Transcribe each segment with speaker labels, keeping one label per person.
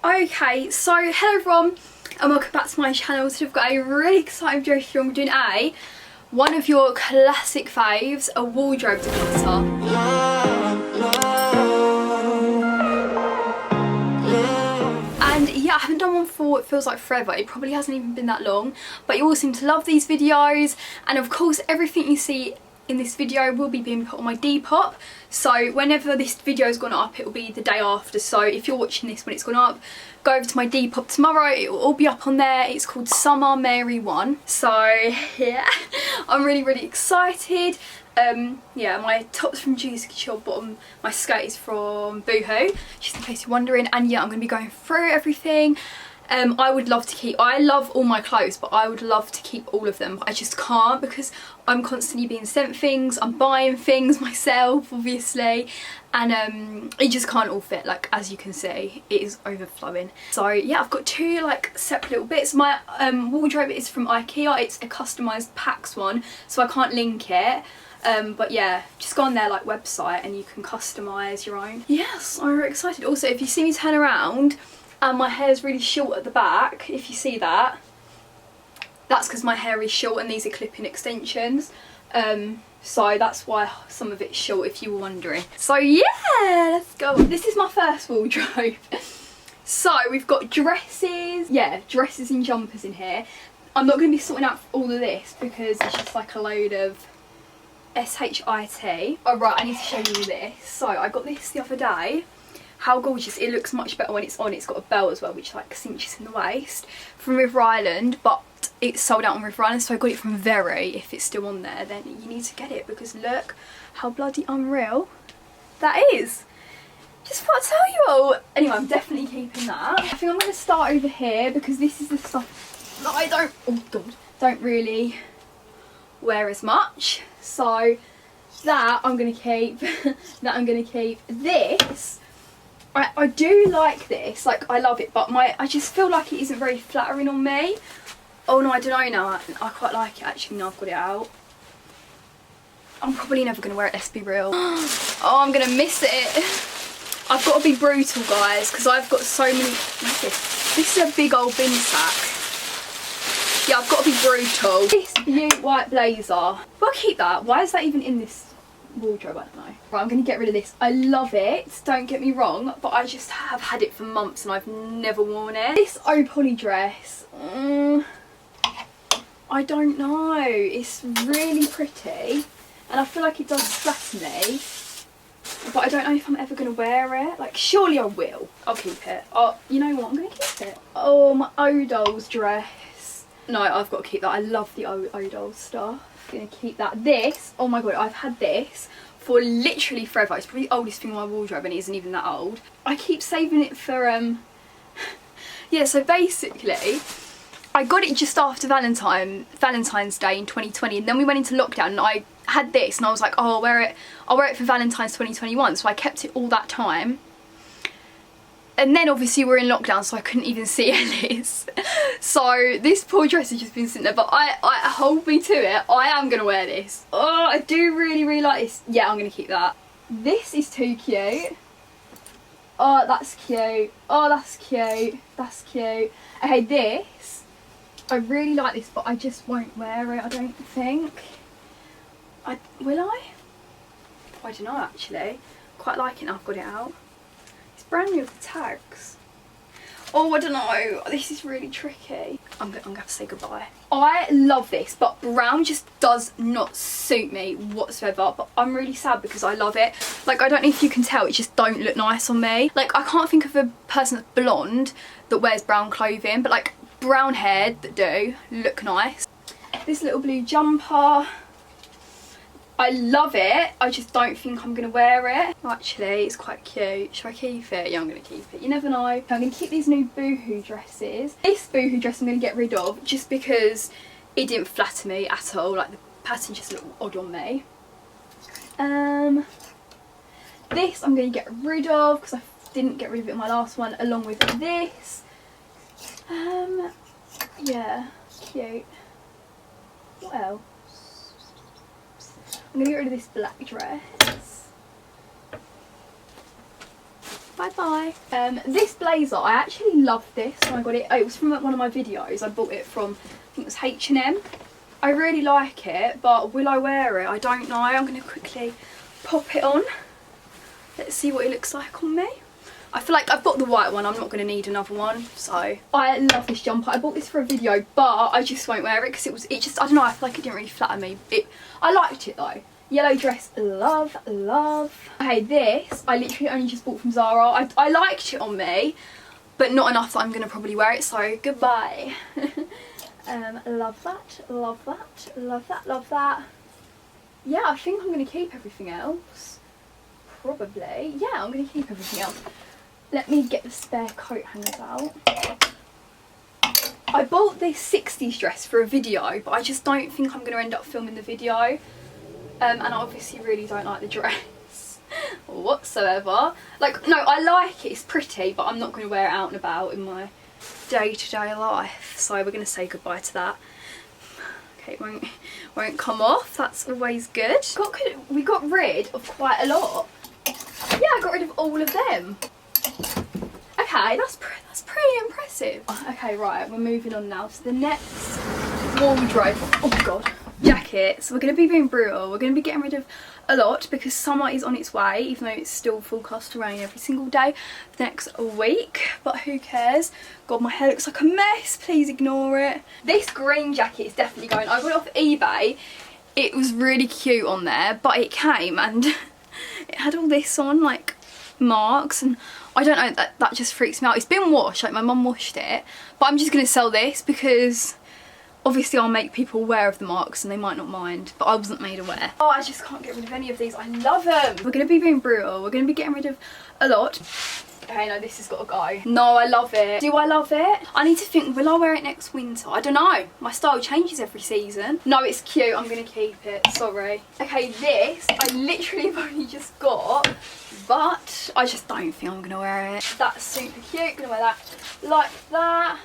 Speaker 1: Okay, so hello everyone and welcome back to my channel. So we've got a really exciting video for you. I'm doing one of your classic faves, a wardrobe declutter. And yeah, I haven't done one for it feels like forever. It probably hasn't even been that long, but you all seem to love these videos, and of course everything you see in this video will be being put on my Depop. So whenever this video has gone up, it will be the day after. So if you're watching this when it's gone up, go over to my Depop tomorrow. It will all be up on there. It's called Summer Mary 1. So yeah, I'm really excited. Yeah, my top's from Juicy Couture, bottom, my skirt is from Boohoo, just in case you're wondering. And yeah, I'm going to be going through everything. I would love to keep, I love all my clothes, but I would love to keep all of them, but I just can't because I'm constantly being sent things, I'm buying things myself obviously, and it just can't all fit. Like, as you can see, it is overflowing. So yeah, I've got two like separate little bits. My wardrobe is from IKEA, it's a customised packs one, so I can't link it. But yeah, just go on their like website and you can customise your own. Yes, I'm very excited. Also, if you see me turn around and my hair's really short at the back, if you see that, that's because my hair is short and these are clip-in extensions. So that's why some of it's short, if you were wondering. So yeah, let's go. This is my first wardrobe. So we've got dresses, yeah, dresses and jumpers in here. I'm not going to be sorting out all of this because it's just like a load of shit. Oh right, I need to show you all this. So I got this the other day. How gorgeous. It looks much better when it's on. It's got a belt as well, which like cinches in the waist, from River Island, but it's sold out on River Island, so I got it from Very. If it's still on there, then you need to get it because look how bloody unreal that is. Just thought I'd tell you all. Anyway, I'm definitely keeping that. I think I'm going to start over here because this is the stuff that I don't really wear as much. So that I'm going to keep. That I'm going to keep. This I do like this, like I love it, but I just feel like it isn't very flattering on me. Oh no, I don't know now, I quite like it actually now I've got it out. I'm probably never going to wear it, let's be real. Oh, I'm going to miss it. I've got to be brutal guys, because I've got so many, what's this? This is a big old bin sack. Yeah, I've got to be brutal. This blue white blazer, well, I'll keep that. Why is that even in this wardrobe? I don't know. Right, I'm going to get rid of this. I love it, don't get me wrong, but I just have had it for months and I've never worn it. This Opoly dress, I don't know. It's really pretty and I feel like it does flatter me, but I don't know if I'm ever going to wear it. Like, surely I will. I'll keep it. Oh, you know what? I'm going to keep it. Oh, my Odol's dress. No, I've got to keep that. I love the Odol stuff. Gonna keep that. This, oh my god, I've had this for literally forever. It's probably the oldest thing in my wardrobe and it isn't even that old. I keep saving it for yeah, so basically I got it just after Valentine's Day in 2020, and then we went into lockdown and I had this and I was like, oh, I'll wear it for Valentine's 2021, so I kept it all that time. And then obviously we're in lockdown, so I couldn't even see Ellis. So this poor dress has just been sitting there, but I hold me to it. I am going to wear this. Oh, I do really like this. Yeah, I'm going to keep that. This is too cute. Oh, that's cute. Oh, that's cute. That's cute. Okay, this, I really like this, but I just won't wear it, I don't think. Will I? I don't know actually. Quite like it now I've got it out. Brand new with the tags. Oh, I don't know. This is really tricky. I'm gonna have to say goodbye. I love this, but brown just does not suit me whatsoever. But I'm really sad because I love it. Like, I don't know if you can tell, it just don't look nice on me. Like, I can't think of a person that's blonde that wears brown clothing, but like brown haired that do look nice. This little blue jumper, I love it, I just don't think I'm going to wear it. Actually, it's quite cute. Should I keep it? Yeah, I'm going to keep it. You never know. I'm going to keep these new Boohoo dresses. This Boohoo dress I'm going to get rid of just because it didn't flatter me at all. Like, the pattern just looked odd on me. This I'm going to get rid of because I didn't get rid of it in my last one, along with this. Yeah, cute. What else? I'm going to get rid of this black dress. bye bye. This blazer, I actually love this when I got it. It was from one of my videos. I bought it from, I think it was H&M. I really like it, but will I wear it? I don't know. I'm going to quickly pop it on. Let's see what it looks like on me. I feel like I've got the white one, I'm not going to need another one, so. I love this jumper. I bought this for a video, but I just won't wear it because it just, I don't know, I feel like it didn't really flatter me. I liked it though. Yellow dress, love, love. Okay, this, I literally only just bought from Zara. I liked it on me, but not enough that I'm going to probably wear it, so goodbye. Love that, love that, love that, love that. Yeah, I think I'm going to keep everything else. Probably. Yeah, I'm going to keep everything else. Let me get the spare coat hangers out. I bought this 60s dress for a video, but I just don't think I'm going to end up filming the video. And I obviously really don't like the dress whatsoever. Like, no, I like it, it's pretty, but I'm not going to wear it out and about in my day-to-day life. So we're going to say goodbye to that. Okay, it won't come off, that's always good. We got rid of quite a lot. Yeah, I got rid of all of them. Okay, that's pretty impressive. Okay, right, we're moving on now to the next wardrobe. Oh god. Jackets. We're going to be being brutal. We're going to be getting rid of a lot because summer is on its way, even though it's still forecast to rain every single day for the next week. But who cares? God, my hair looks like a mess. Please ignore it. This green jacket is definitely going. I got it off eBay. It was really cute on there, but it came and it had all this on, like marks, and I don't know, that just freaks me out. It's been washed, like my mum washed it, but I'm just going to sell this because obviously I'll make people aware of the marks and they might not mind, but I wasn't made aware. Oh, I just can't get rid of any of these. I love them. We're going to be being brutal. We're going to be getting rid of a lot. Okay, no, this has got to go. No, I love it. Do I love it? I need to think, will I wear it next winter? I don't know. My style changes every season. No, it's cute. I'm going to keep it. Sorry. Okay, this, I literally have only just got, but I just don't think I'm going to wear it. That's super cute. Going to wear that like that.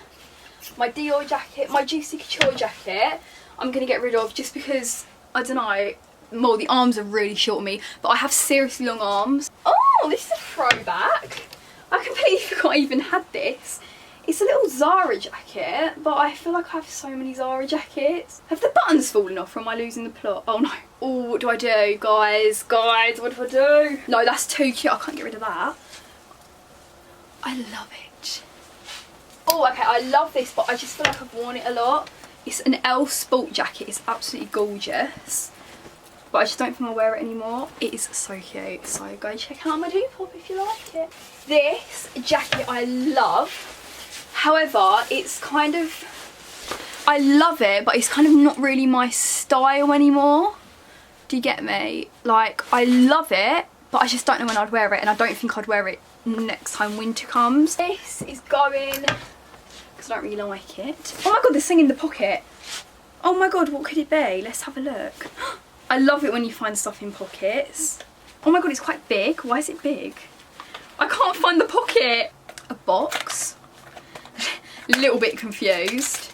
Speaker 1: My Dior jacket, my Juicy Couture jacket, I'm going to get rid of just because, I don't know, well, the arms are really short on me, but I have seriously long arms. Oh, this is a throwback. I completely forgot I even had this. It's a little Zara jacket, but I feel like I have so many Zara jackets. Have the buttons fallen off, or am I losing the plot? Oh no. Oh, what do I do, guys? Guys, what do I do? No, that's too cute. I can't get rid of that. I love it. Oh, okay, I love this, but I just feel like I've worn it a lot. It's an Elle sport jacket. It's absolutely gorgeous, but I just don't think I'll wear it anymore. It is so cute, so go check out my Depop if you like it. This jacket I love, however, it's kind of, I love it, but it's kind of not really my style anymore. Do you get me? Like, I love it, but I just don't know when I'd wear it, and I don't think I'd wear it next time winter comes. This is going, because I don't really like it. Oh my god, there's something in the pocket. Oh my god, what could it be? Let's have a look. I love it when you find stuff in pockets. Oh my god, it's quite big. Why is it big? I can't find the pocket. A box. A little bit confused.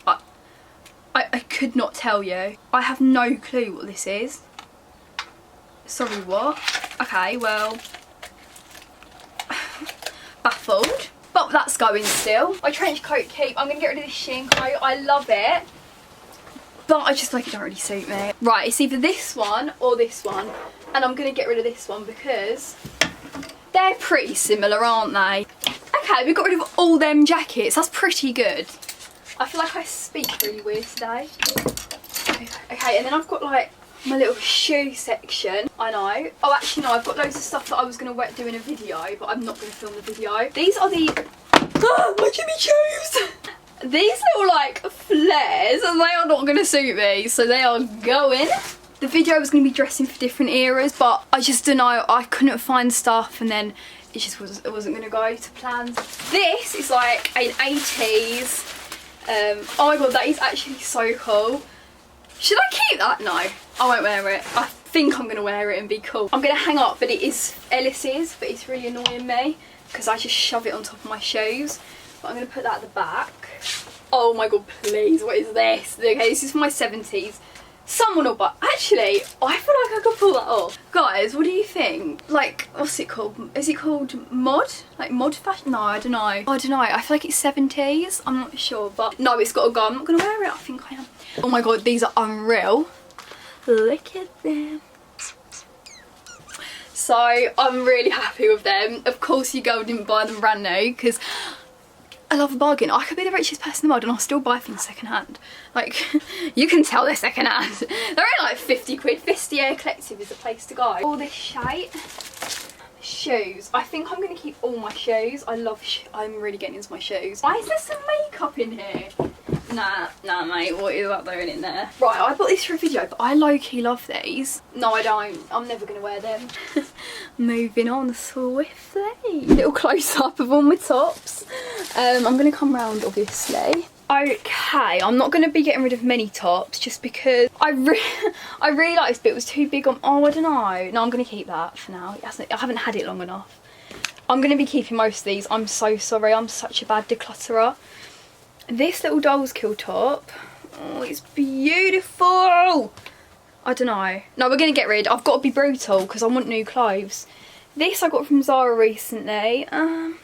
Speaker 1: What? I could not tell you. I have no clue what this is. Sorry, what? Okay, well, baffled. But that's going still. My trench coat keep. I'm going to get rid of this shin coat. I love it, but I just like it don't really suit me. Right, it's either this one or this one, and I'm going to get rid of this one because they're pretty similar, aren't they? Okay, we got rid of all them jackets. That's pretty good. I feel like I speak really weird today. Okay, and then I've got like my little shoe section. I know. Oh, actually no, I've got loads of stuff that I was going to do in a video, but I'm not going to film the video. These are the my Jimmy shoes. These little like flares, and they are not going to suit me, so they are going. The video was going to be dressing for different eras, but I just don't know. I couldn't find stuff, and then it wasn't going to go to plans. This is like an 80s. Oh my god, that is actually so cool. Should I keep that? No, I won't wear it. I think I'm going to wear it and be cool. I'm going to hang up, but it is Ellis's, but it's really annoying me because I just shove it on top of my shoes. But I'm going to put that at the back. Oh my god, please, what is this? Okay, this is for my 70s Someone will buy. Actually, I feel like I could pull that off. Guys, what do you think? Like, what's it called? Is it called mod? Like mod fashion? No, I don't know. I don't know. I feel like it's 70s. I'm not sure, but no, it's got to go. I'm not gonna wear it. I think I am. Oh my god, these are unreal. Look at them. So I'm really happy with them. Of course, your girl didn't buy them brand new because I love a bargain. I could be the richest person in the world and I'll still buy things second hand. Like, you can tell they're second hand. They're only like 50 quid. Vestiaire Collective is the place to go. All this shite. Shoes. I think I'm going to keep all my shoes. I'm really getting into my shoes. Why is there some makeup in here? Nah, mate, what is that doing in there? Right, I bought this for a video, but I low-key love these. No, I don't. I'm never going to wear them. Moving on swiftly. Little close-up of all my tops. I'm going to come round, obviously. Okay, I'm not going to be getting rid of many tops, just because I really like this bit. It was too big on... Oh, I don't know. No, I'm going to keep that for now. I haven't had it long enough. I'm going to be keeping most of these. I'm so sorry. I'm such a bad declutterer. This little Doll's Kill top, oh, it's beautiful. I don't know. No, we're going to get rid. I've got to be brutal because I want new clothes. This I got from Zara recently. I'm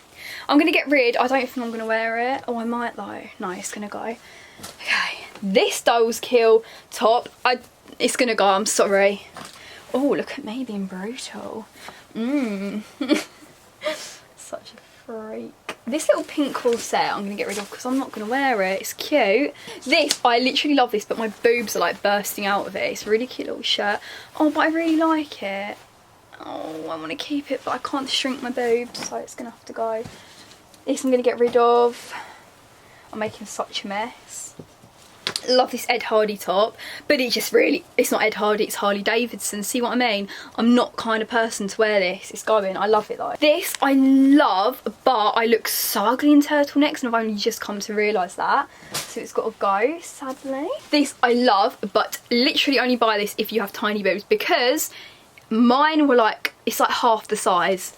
Speaker 1: going to get rid. I don't think I'm going to wear it. Oh, I might though. No, it's going to go. Okay. This Doll's Kill top, it's going to go. I'm sorry. Oh, look at me being brutal. Such a freak. This little pink corset I'm going to get rid of because I'm not going to wear it. It's cute. This, I literally love this, but my boobs are like bursting out of it. It's a really cute little shirt. Oh, but I really like it. Oh, I want to keep it, but I can't shrink my boobs, so it's going to have to go. This I'm going to get rid of. I'm making such a mess. Love this Ed Hardy top, but it just really, it's not Ed Hardy, it's Harley Davidson. See what I mean? I'm not kind of person to wear this. It's going. I love it though. This I love, but I look so ugly in turtlenecks and I've only just come to realise that. So it's got to go, sadly. This I love, but literally only buy this if you have tiny boobs, because mine were like, it's like half the size.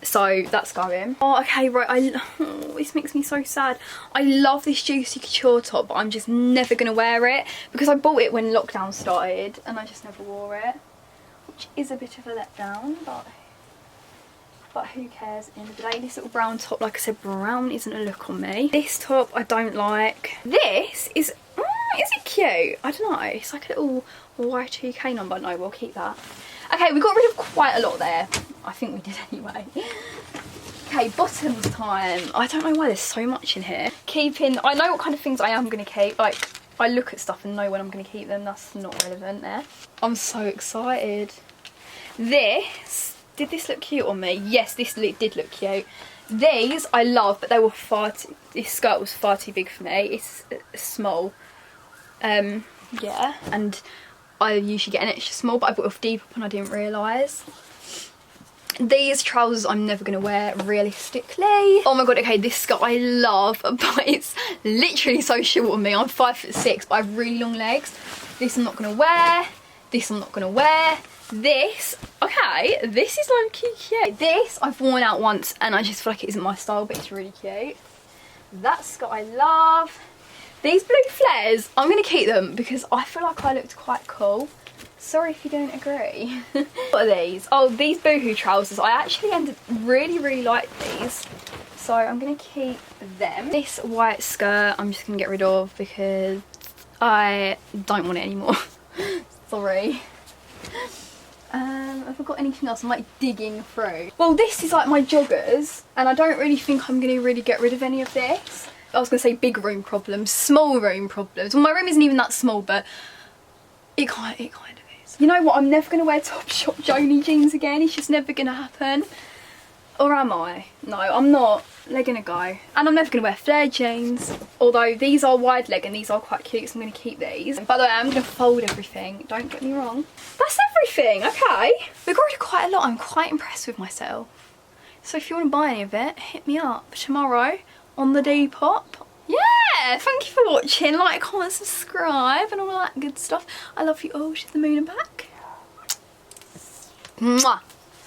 Speaker 1: So that's going. Oh, okay, right. This makes me so sad. I love this Juicy Couture top, but I'm just never going to wear it because I bought it when lockdown started and I just never wore it, which is a bit of a letdown, but who cares at the end of the day. This little brown top, like I said, brown isn't a look on me. This top I don't like. This is it cute? I don't know. It's like a little Y2K number. No, we'll keep that. Okay, we got rid of quite a lot there. I think we did anyway. Okay, bottoms time. I don't know why there's so much in here. I know what kind of things I am going to keep. Like, I look at stuff and know when I'm going to keep them. That's not relevant there. I'm so excited. This, did this look cute on me? Yes, this did look cute. These I love, but they were this skirt was far too big for me. It's small. Yeah, and I usually get an extra small, but I bought it off Depop and I didn't realise. These trousers I'm never going to wear realistically. Oh my god, okay, this skirt I love, but it's literally so short on me. I'm 5'6", but I have really long legs. This I'm not going to wear. This I'm not going to wear. This, okay, this is like cute. This I've worn out once and I just feel like it isn't my style, but it's really cute. That skirt I love. These blue flares, I'm going to keep them because I feel like I looked quite cool. Sorry if you don't agree. What are these? Oh, these Boohoo trousers. I actually really like these. So I'm going to keep them. This white skirt I'm just going to get rid of because I don't want it anymore. Sorry. Have I got anything else? I'm like digging through. Well, this is like my joggers and I don't really think I'm going to really get rid of any of this. I was going to say big room problems, small room problems. Well, my room isn't even that small, but it kind of is. You know what? I'm never going to wear Topshop Joni jeans again. It's just never going to happen. Or am I? No, I'm not. They're going to go. And I'm never going to wear flare jeans. Although these are wide leg and these are quite cute, so I'm going to keep these. By the way, I'm going to fold everything. Don't get me wrong. That's everything. Okay. We've got rid of quite a lot. I'm quite impressed with myself. So if you want to buy any of it, hit me up tomorrow on the Depop. Yeah, thank you for watching. Like, comment, subscribe and all that good stuff. I love you all. She's the moon and back. Mwah.